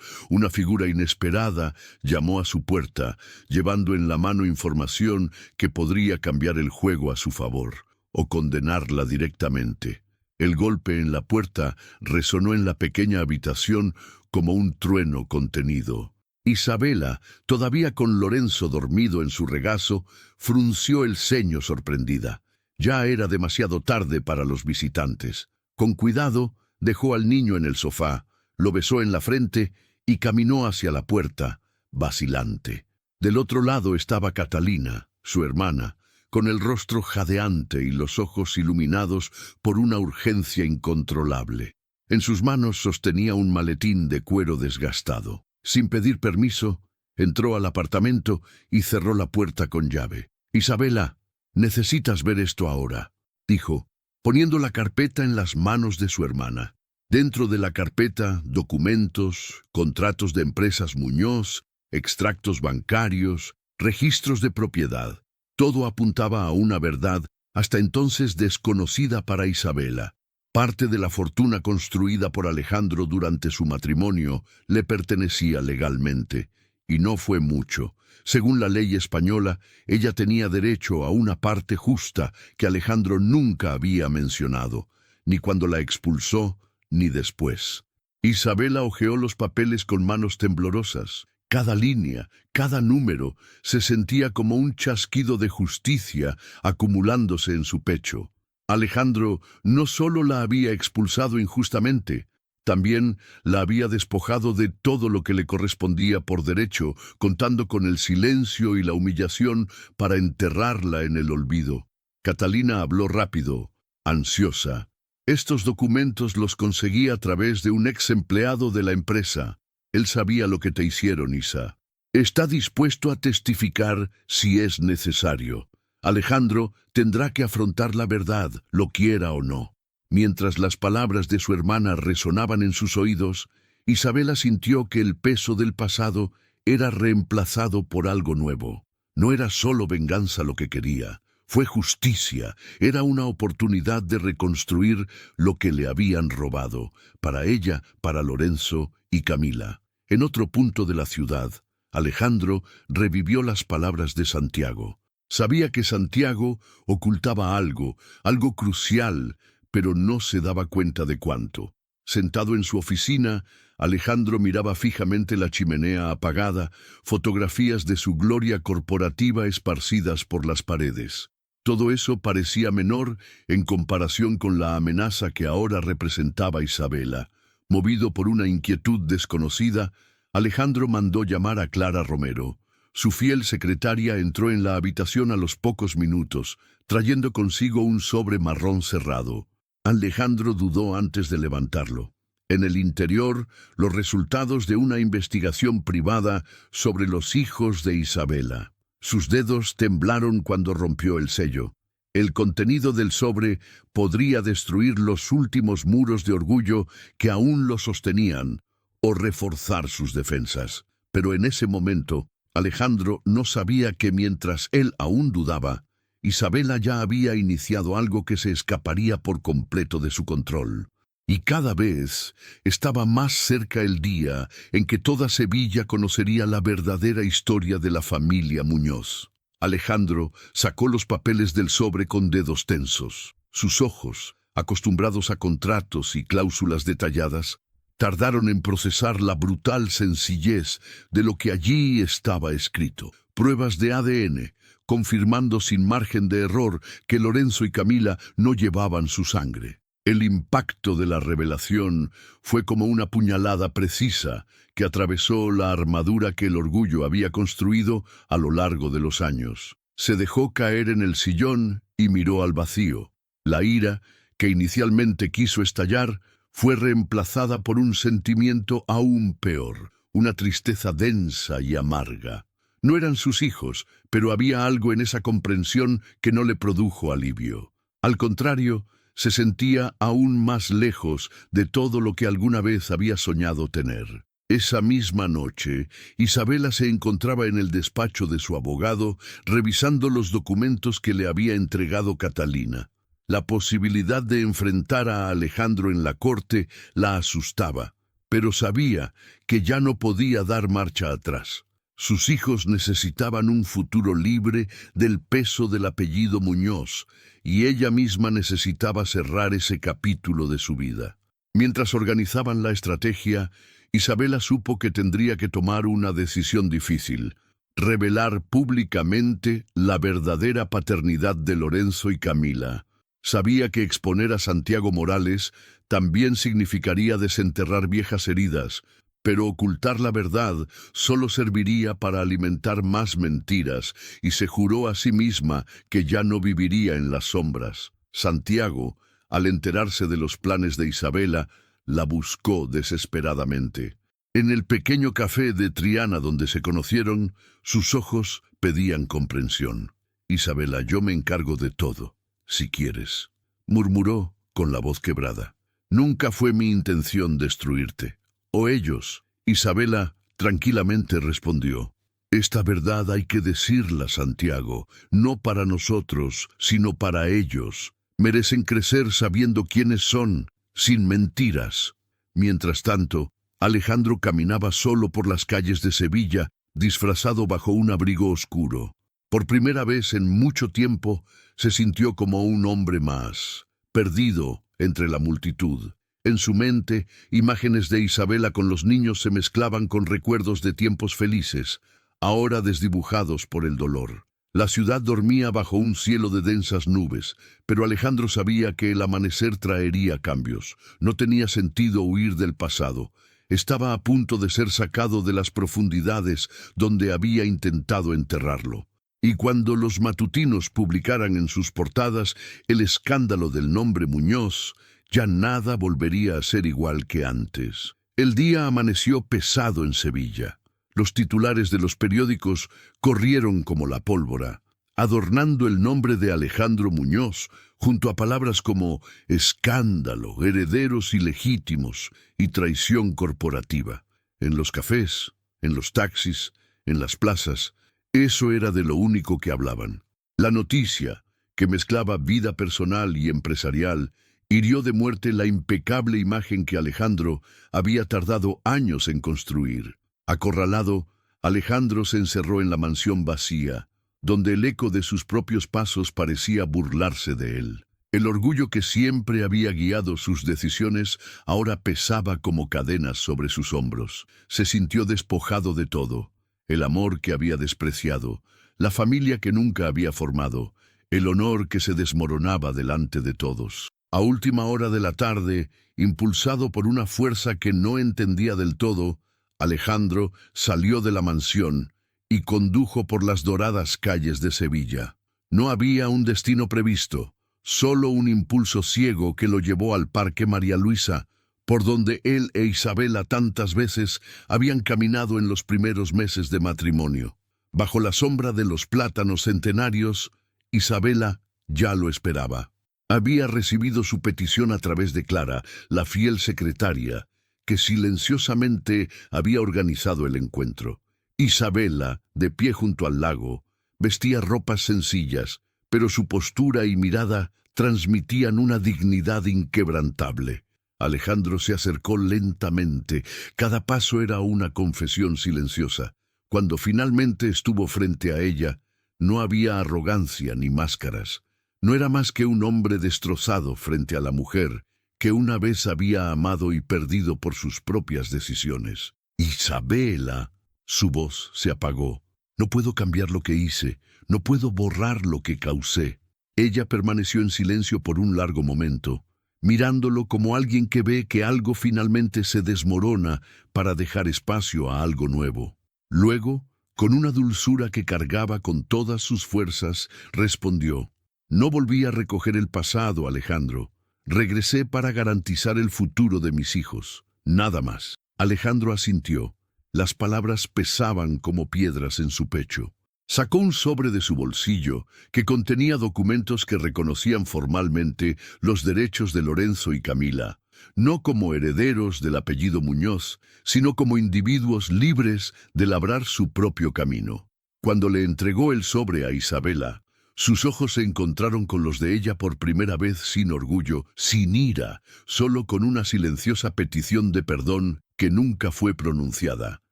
una figura inesperada llamó a su puerta, llevando en la mano información que podría cambiar el juego a su favor, o condenarla directamente. El golpe en la puerta resonó en la pequeña habitación como un trueno contenido. Isabela, todavía con Lorenzo dormido en su regazo, frunció el ceño sorprendida. Ya era demasiado tarde para los visitantes. Con cuidado, dejó al niño en el sofá, lo besó en la frente y caminó hacia la puerta, vacilante. Del otro lado estaba Catalina, su hermana, con el rostro jadeante y los ojos iluminados por una urgencia incontrolable. En sus manos sostenía un maletín de cuero desgastado. Sin pedir permiso, entró al apartamento y cerró la puerta con llave. «Isabela, necesitas ver esto ahora», dijo, poniendo la carpeta en las manos de su hermana. Dentro de la carpeta, documentos, contratos de empresas Muñoz, extractos bancarios, registros de propiedad. Todo apuntaba a una verdad hasta entonces desconocida para Isabela. Parte de la fortuna construida por Alejandro durante su matrimonio le pertenecía legalmente, y no fue mucho. Según la ley española, ella tenía derecho a una parte justa que Alejandro nunca había mencionado, ni cuando la expulsó, ni después. Isabela hojeó los papeles con manos temblorosas. Cada línea, cada número, se sentía como un chasquido de justicia acumulándose en su pecho. Alejandro no solo la había expulsado injustamente, también la había despojado de todo lo que le correspondía por derecho, contando con el silencio y la humillación para enterrarla en el olvido. Catalina habló rápido, ansiosa. Estos documentos los conseguí a través de un ex empleado de la empresa. Él sabía lo que te hicieron, Isa. Está dispuesto a testificar si es necesario. Alejandro tendrá que afrontar la verdad, lo quiera o no. Mientras las palabras de su hermana resonaban en sus oídos, Isabela sintió que el peso del pasado era reemplazado por algo nuevo. No era solo venganza lo que quería, fue justicia, era una oportunidad de reconstruir lo que le habían robado, para ella, para Lorenzo y Camila. En otro punto de la ciudad, Alejandro revivió las palabras de Santiago. Sabía que Santiago ocultaba algo crucial, pero no se daba cuenta de cuánto. Sentado en su oficina, Alejandro miraba fijamente la chimenea apagada, fotografías de su gloria corporativa esparcidas por las paredes. Todo eso parecía menor en comparación con la amenaza que ahora representaba Isabela. Movido por una inquietud desconocida, Alejandro mandó llamar a Clara Romero. Su fiel secretaria entró en la habitación a los pocos minutos, trayendo consigo un sobre marrón cerrado. Alejandro dudó antes de levantarlo. En el interior, los resultados de una investigación privada sobre los hijos de Isabela. Sus dedos temblaron cuando rompió el sello. El contenido del sobre podría destruir los últimos muros de orgullo que aún lo sostenían, o reforzar sus defensas. Pero en ese momento, Alejandro no sabía que mientras él aún dudaba, Isabela ya había iniciado algo que se escaparía por completo de su control. Y cada vez estaba más cerca el día en que toda Sevilla conocería la verdadera historia de la familia Muñoz. Alejandro sacó los papeles del sobre con dedos tensos. Sus ojos, acostumbrados a contratos y cláusulas detalladas, tardaron en procesar la brutal sencillez de lo que allí estaba escrito. Pruebas de ADN, confirmando sin margen de error que Lorenzo y Camila no llevaban su sangre. El impacto de la revelación fue como una puñalada precisa que atravesó la armadura que el orgullo había construido a lo largo de los años. Se dejó caer en el sillón y miró al vacío. La ira, que inicialmente quiso estallar, fue reemplazada por un sentimiento aún peor, una tristeza densa y amarga. No eran sus hijos, pero había algo en esa comprensión que no le produjo alivio. Al contrario, se sentía aún más lejos de todo lo que alguna vez había soñado tener. Esa misma noche, Isabela se encontraba en el despacho de su abogado, revisando los documentos que le había entregado Catalina. La posibilidad de enfrentar a Alejandro en la corte la asustaba, pero sabía que ya no podía dar marcha atrás. Sus hijos necesitaban un futuro libre del peso del apellido Muñoz, y ella misma necesitaba cerrar ese capítulo de su vida. Mientras organizaban la estrategia, Isabela supo que tendría que tomar una decisión difícil: revelar públicamente la verdadera paternidad de Lorenzo y Camila. Sabía que exponer a Santiago Morales también significaría desenterrar viejas heridas, pero ocultar la verdad solo serviría para alimentar más mentiras, y se juró a sí misma que ya no viviría en las sombras. Santiago, al enterarse de los planes de Isabela, la buscó desesperadamente. En el pequeño café de Triana donde se conocieron, sus ojos pedían comprensión. «Isabela, yo me encargo de todo, si quieres», murmuró con la voz quebrada. «Nunca fue mi intención destruirte. O ellos». Isabela tranquilamente respondió: «Esta verdad hay que decirla, Santiago, no para nosotros, sino para ellos. Merecen crecer sabiendo quiénes son, sin mentiras». Mientras tanto, Alejandro caminaba solo por las calles de Sevilla, disfrazado bajo un abrigo oscuro. Por primera vez en mucho tiempo, se sintió como un hombre más, perdido entre la multitud. En su mente, imágenes de Isabela con los niños se mezclaban con recuerdos de tiempos felices, ahora desdibujados por el dolor. La ciudad dormía bajo un cielo de densas nubes, pero Alejandro sabía que el amanecer traería cambios. No tenía sentido huir del pasado. Estaba a punto de ser sacado de las profundidades donde había intentado enterrarlo. Y cuando los matutinos publicaran en sus portadas el escándalo del nombre Muñoz, ya nada volvería a ser igual que antes. El día amaneció pesado en Sevilla. Los titulares de los periódicos corrieron como la pólvora, adornando el nombre de Alejandro Muñoz junto a palabras como escándalo, herederos ilegítimos y traición corporativa. En los cafés, en los taxis, en las plazas, eso era de lo único que hablaban. La noticia, que mezclaba vida personal y empresarial, hirió de muerte la impecable imagen que Alejandro había tardado años en construir. Acorralado, Alejandro se encerró en la mansión vacía, donde el eco de sus propios pasos parecía burlarse de él. El orgullo que siempre había guiado sus decisiones ahora pesaba como cadenas sobre sus hombros. Se sintió despojado de todo: el amor que había despreciado, la familia que nunca había formado, el honor que se desmoronaba delante de todos. A última hora de la tarde, impulsado por una fuerza que no entendía del todo, Alejandro salió de la mansión y condujo por las doradas calles de Sevilla. No había un destino previsto, solo un impulso ciego que lo llevó al Parque María Luisa, por donde él e Isabela tantas veces habían caminado en los primeros meses de matrimonio. Bajo la sombra de los plátanos centenarios, Isabela ya lo esperaba. Había recibido su petición a través de Clara, la fiel secretaria, que silenciosamente había organizado el encuentro. Isabela, de pie junto al lago, vestía ropas sencillas, pero su postura y mirada transmitían una dignidad inquebrantable. Alejandro se acercó lentamente. Cada paso era una confesión silenciosa. Cuando finalmente estuvo frente a ella, no había arrogancia ni máscaras. No era más que un hombre destrozado frente a la mujer que una vez había amado y perdido por sus propias decisiones. «Isabela», su voz se apagó. «No puedo cambiar lo que hice, no puedo borrar lo que causé». Ella permaneció en silencio por un largo momento, mirándolo como alguien que ve que algo finalmente se desmorona para dejar espacio a algo nuevo. Luego, con una dulzura que cargaba con todas sus fuerzas, respondió: «No volví a recoger el pasado, Alejandro. Regresé para garantizar el futuro de mis hijos. Nada más». Alejandro asintió. Las palabras pesaban como piedras en su pecho. Sacó un sobre de su bolsillo que contenía documentos que reconocían formalmente los derechos de Lorenzo y Camila, no como herederos del apellido Muñoz, sino como individuos libres de labrar su propio camino. Cuando le entregó el sobre a Isabela, Sus ojos se encontraron con los de ella por primera vez sin orgullo, sin ira, solo con una silenciosa petición de perdón que nunca fue pronunciada.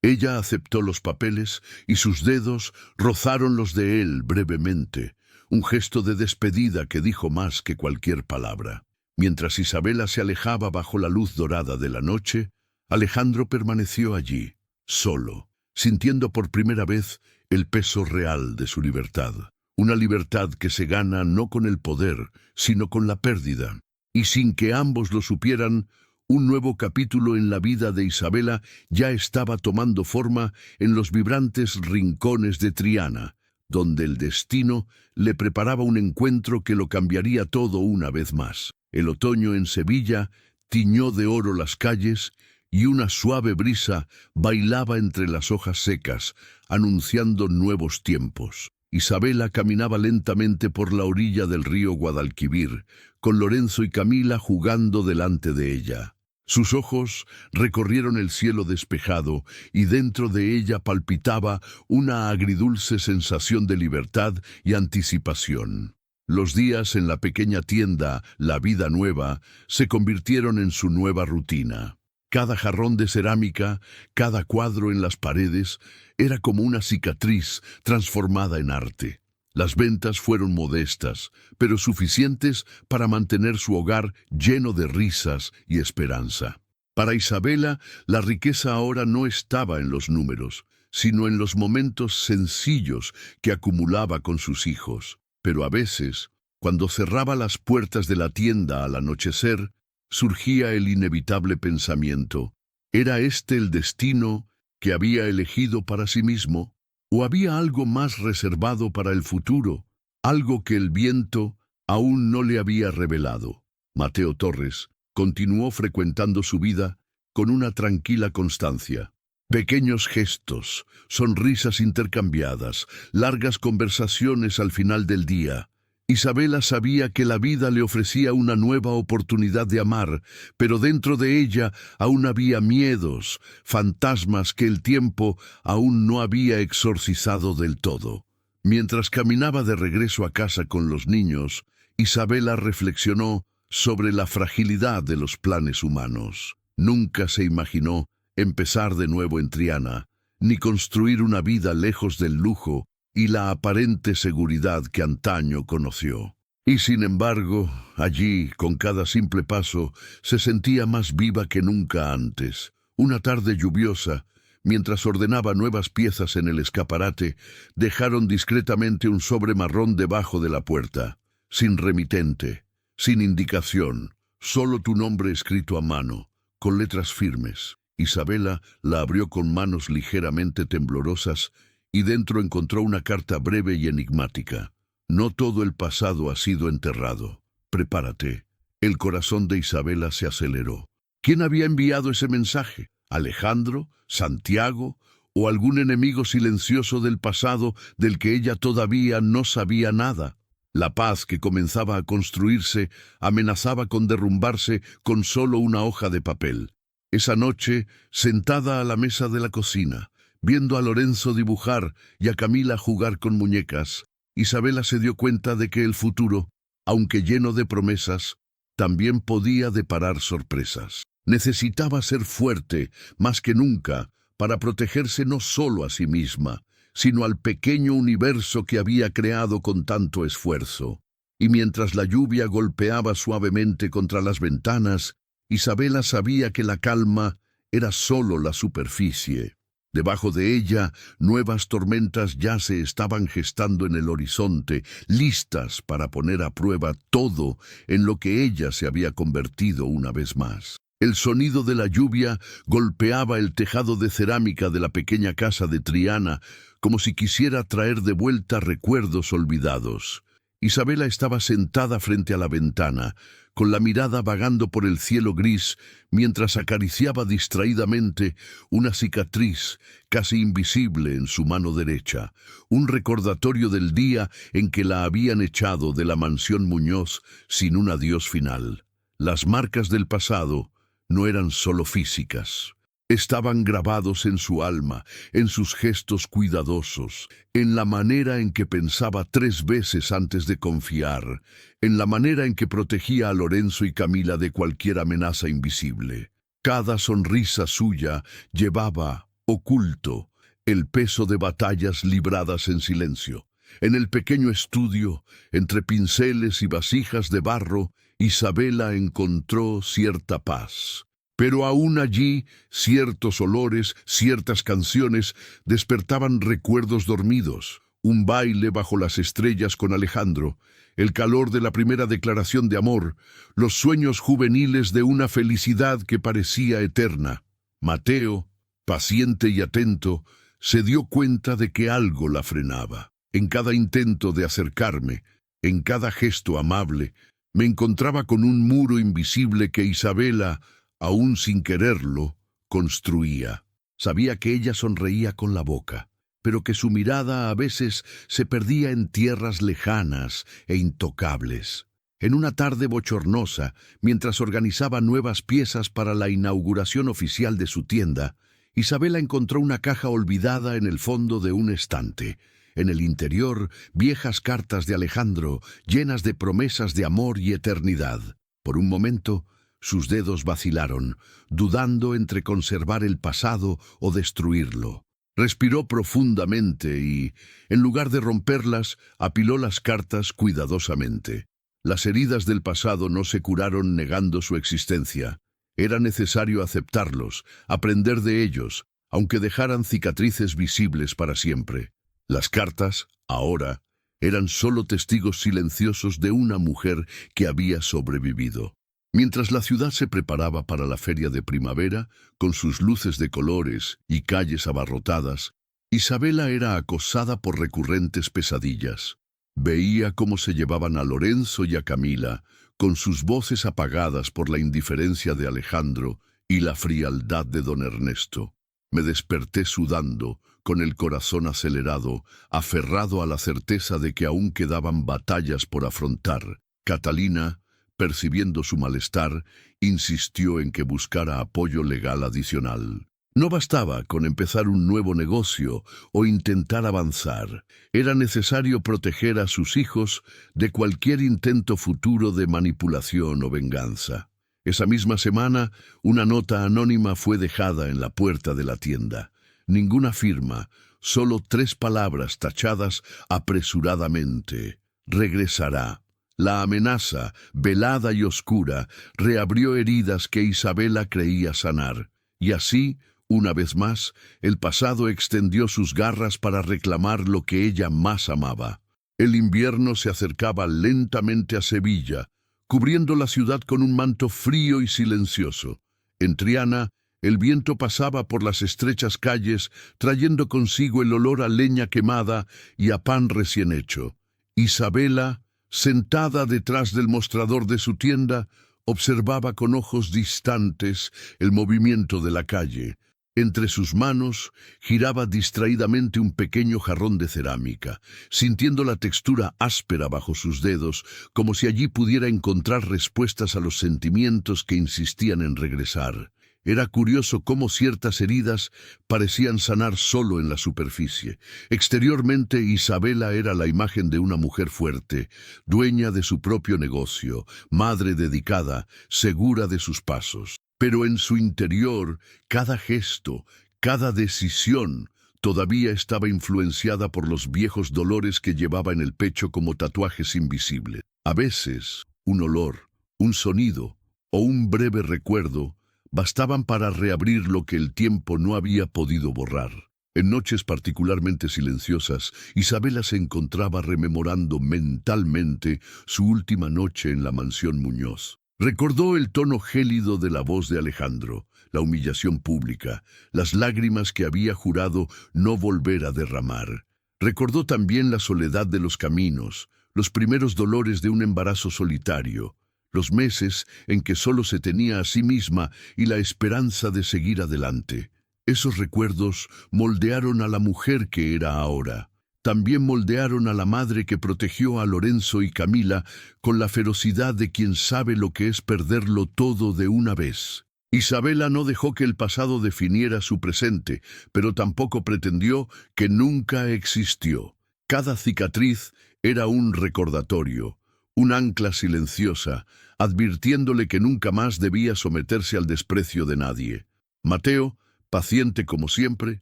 Ella aceptó los papeles y sus dedos rozaron los de él brevemente, un gesto de despedida que dijo más que cualquier palabra. Mientras Isabela se alejaba bajo la luz dorada de la noche, Alejandro permaneció allí, solo, sintiendo por primera vez el peso real de su libertad. Una libertad que se gana no con el poder, sino con la pérdida. Y sin que ambos lo supieran, un nuevo capítulo en la vida de Isabela ya estaba tomando forma en los vibrantes rincones de Triana, donde el destino le preparaba un encuentro que lo cambiaría todo una vez más. El otoño en Sevilla tiñó de oro las calles y una suave brisa bailaba entre las hojas secas, anunciando nuevos tiempos. Isabela caminaba lentamente por la orilla del río Guadalquivir, con Lorenzo y Camila jugando delante de ella. Sus ojos recorrieron el cielo despejado y dentro de ella palpitaba una agridulce sensación de libertad y anticipación. Los días en la pequeña tienda, la vida nueva, se convirtieron en su nueva rutina. Cada jarrón de cerámica, cada cuadro en las paredes, era como una cicatriz transformada en arte. Las ventas fueron modestas, pero suficientes para mantener su hogar lleno de risas y esperanza. Para Isabela, la riqueza ahora no estaba en los números, sino en los momentos sencillos que acumulaba con sus hijos. Pero a veces, cuando cerraba las puertas de la tienda al anochecer, surgía el inevitable pensamiento: ¿era este el destino que había elegido para sí mismo? ¿O había algo más reservado para el futuro, algo que el viento aún no le había revelado? Mateo Torres continuó frecuentando su vida con una tranquila constancia. Pequeños gestos, sonrisas intercambiadas, largas conversaciones al final del día. Isabela sabía que la vida le ofrecía una nueva oportunidad de amar, pero dentro de ella aún había miedos, fantasmas que el tiempo aún no había exorcizado del todo. Mientras caminaba de regreso a casa con los niños, Isabela reflexionó sobre la fragilidad de los planes humanos. Nunca se imaginó empezar de nuevo en Triana, ni construir una vida lejos del lujo y la aparente seguridad que antaño conoció. Y sin embargo, allí, con cada simple paso, se sentía más viva que nunca antes. Una tarde lluviosa, mientras ordenaba nuevas piezas en el escaparate, dejaron discretamente un sobre marrón debajo de la puerta, sin remitente, sin indicación, solo tu nombre escrito a mano, con letras firmes. Isabela la abrió con manos ligeramente temblorosas y dentro encontró una carta breve y enigmática. No todo el pasado ha sido enterrado. Prepárate. El corazón de Isabela se aceleró. ¿Quién había enviado ese mensaje? ¿Alejandro? ¿Santiago? ¿O algún enemigo silencioso del pasado del que ella todavía no sabía nada? La paz que comenzaba a construirse amenazaba con derrumbarse con solo una hoja de papel. Esa noche, sentada a la mesa de la cocina, viendo a Lorenzo dibujar y a Camila jugar con muñecas, Isabela se dio cuenta de que el futuro, aunque lleno de promesas, también podía deparar sorpresas. Necesitaba ser fuerte, más que nunca, para protegerse no solo a sí misma, sino al pequeño universo que había creado con tanto esfuerzo. Y mientras la lluvia golpeaba suavemente contra las ventanas, Isabela sabía que la calma era solo la superficie. Debajo de ella, nuevas tormentas ya se estaban gestando en el horizonte, listas para poner a prueba todo en lo que ella se había convertido una vez más. El sonido de la lluvia golpeaba el tejado de cerámica de la pequeña casa de Triana, como si quisiera traer de vuelta recuerdos olvidados. Isabela estaba sentada frente a la ventana, con la mirada vagando por el cielo gris, mientras acariciaba distraídamente una cicatriz casi invisible en su mano derecha, un recordatorio del día en que la habían echado de la mansión Muñoz sin un adiós final. Las marcas del pasado no eran solo físicas, Estaban grabados en su alma, en sus gestos cuidadosos, en la manera en que pensaba 3 veces antes de confiar, en la manera en que protegía a Lorenzo y Camila de cualquier amenaza invisible. Cada sonrisa suya llevaba, oculto, el peso de batallas libradas en silencio. En el pequeño estudio, entre pinceles y vasijas de barro, Isabela encontró cierta paz. Pero aún allí, ciertos olores, ciertas canciones, despertaban recuerdos dormidos. Un baile bajo las estrellas con Alejandro, el calor de la primera declaración de amor, los sueños juveniles de una felicidad que parecía eterna. Mateo, paciente y atento, se dio cuenta de que algo la frenaba. En cada intento de acercarme, en cada gesto amable, me encontraba con un muro invisible que Isabela, aún sin quererlo, construía. Sabía que ella sonreía con la boca, pero que su mirada a veces se perdía en tierras lejanas e intocables. En una tarde bochornosa, mientras organizaba nuevas piezas para la inauguración oficial de su tienda, Isabela encontró una caja olvidada en el fondo de un estante. En el interior, viejas cartas de Alejandro, llenas de promesas de amor y eternidad. Por un momento, sus dedos vacilaron, dudando entre conservar el pasado o destruirlo. Respiró profundamente y, en lugar de romperlas, apiló las cartas cuidadosamente. Las heridas del pasado no se curaron negando su existencia. Era necesario aceptarlos, aprender de ellos, aunque dejaran cicatrices visibles para siempre. Las cartas, ahora, eran solo testigos silenciosos de una mujer que había sobrevivido. Mientras la ciudad se preparaba para la feria de primavera, con sus luces de colores y calles abarrotadas, Isabela era acosada por recurrentes pesadillas. Veía cómo se llevaban a Lorenzo y a Camila, con sus voces apagadas por la indiferencia de Alejandro y la frialdad de don Ernesto. Me desperté sudando, con el corazón acelerado, aferrado a la certeza de que aún quedaban batallas por afrontar. Catalina, percibiendo su malestar, insistió en que buscara apoyo legal adicional. No bastaba con empezar un nuevo negocio o intentar avanzar. Era necesario proteger a sus hijos de cualquier intento futuro de manipulación o venganza. Esa misma semana, una nota anónima fue dejada en la puerta de la tienda. Ninguna firma, solo 3 palabras tachadas apresuradamente. Regresará. La amenaza, velada y oscura, reabrió heridas que Isabela creía sanar. Y así, una vez más, el pasado extendió sus garras para reclamar lo que ella más amaba. El invierno se acercaba lentamente a Sevilla, cubriendo la ciudad con un manto frío y silencioso. En Triana, el viento pasaba por las estrechas calles, trayendo consigo el olor a leña quemada y a pan recién hecho. Isabela, sentada detrás del mostrador de su tienda, observaba con ojos distantes el movimiento de la calle. Entre sus manos giraba distraídamente un pequeño jarrón de cerámica, sintiendo la textura áspera bajo sus dedos, como si allí pudiera encontrar respuestas a los sentimientos que insistían en regresar. Era curioso cómo ciertas heridas parecían sanar solo en la superficie. Exteriormente, Isabela era la imagen de una mujer fuerte, dueña de su propio negocio, madre dedicada, segura de sus pasos. Pero en su interior, cada gesto, cada decisión, todavía estaba influenciada por los viejos dolores que llevaba en el pecho como tatuajes invisibles. A veces, un olor, un sonido o un breve recuerdo bastaban para reabrir lo que el tiempo no había podido borrar. En noches particularmente silenciosas, Isabela se encontraba rememorando mentalmente su última noche en la mansión Muñoz. Recordó el tono gélido de la voz de Alejandro, la humillación pública, las lágrimas que había jurado no volver a derramar. Recordó también la soledad de los caminos, los primeros dolores de un embarazo solitario, los meses en que solo se tenía a sí misma y la esperanza de seguir adelante. Esos recuerdos moldearon a la mujer que era ahora. También moldearon a la madre que protegió a Lorenzo y Camila con la ferocidad de quien sabe lo que es perderlo todo de una vez. Isabela no dejó que el pasado definiera su presente, pero tampoco pretendió que nunca existió. Cada cicatriz era un recordatorio, un ancla silenciosa, advirtiéndole que nunca más debía someterse al desprecio de nadie. Mateo, paciente como siempre,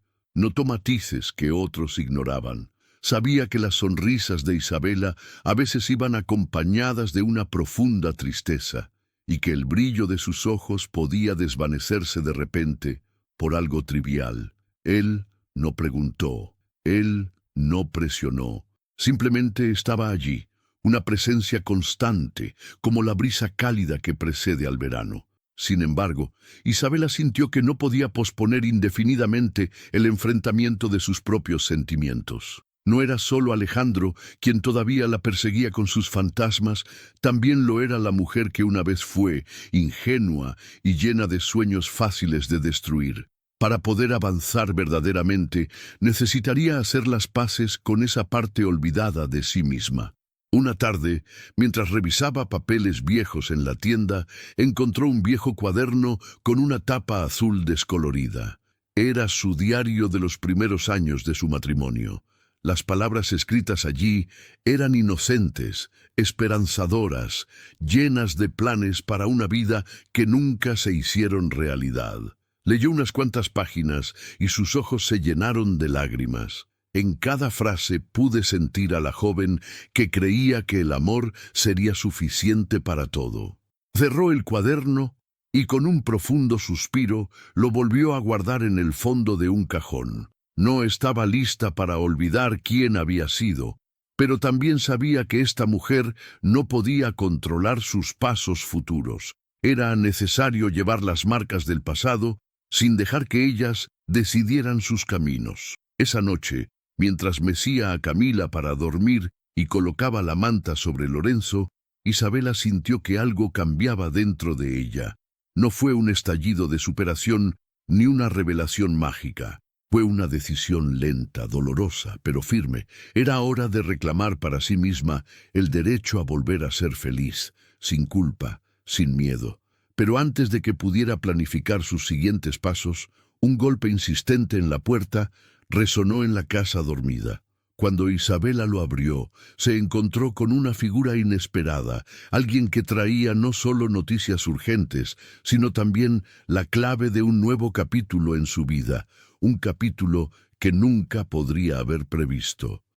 notó matices que otros ignoraban. Sabía que las sonrisas de Isabela a veces iban acompañadas de una profunda tristeza, y que el brillo de sus ojos podía desvanecerse de repente por algo trivial. Él no preguntó, él no presionó, simplemente estaba allí, una presencia constante, como la brisa cálida que precede al verano. Sin embargo, Isabela sintió que no podía posponer indefinidamente el enfrentamiento de sus propios sentimientos. No era solo Alejandro quien todavía la perseguía con sus fantasmas, también lo era la mujer que una vez fue, ingenua y llena de sueños fáciles de destruir. Para poder avanzar verdaderamente, necesitaría hacer las paces con esa parte olvidada de sí misma. Una tarde, mientras revisaba papeles viejos en la tienda, encontró un viejo cuaderno con una tapa azul descolorida. Era su diario de los primeros años de su matrimonio. Las palabras escritas allí eran inocentes, esperanzadoras, llenas de planes para una vida que nunca se hicieron realidad. Leyó unas cuantas páginas y sus ojos se llenaron de lágrimas. En cada frase pude sentir a la joven que creía que el amor sería suficiente para todo. Cerró el cuaderno y con un profundo suspiro lo volvió a guardar en el fondo de un cajón. No estaba lista para olvidar quién había sido, pero también sabía que esta mujer no podía controlar sus pasos futuros. Era necesario llevar las marcas del pasado sin dejar que ellas decidieran sus caminos. Esa noche, mientras mecía a Camila para dormir y colocaba la manta sobre Lorenzo, Isabela sintió que algo cambiaba dentro de ella. No fue un estallido de superación ni una revelación mágica. Fue una decisión lenta, dolorosa, pero firme. Era hora de reclamar para sí misma el derecho a volver a ser feliz, sin culpa, sin miedo. Pero antes de que pudiera planificar sus siguientes pasos, un golpe insistente en la puerta resonó en la casa dormida. Cuando Isabela lo abrió, se encontró con una figura inesperada, alguien que traía no solo noticias urgentes, sino también la clave de un nuevo capítulo en su vida, un capítulo que nunca podría haber previsto.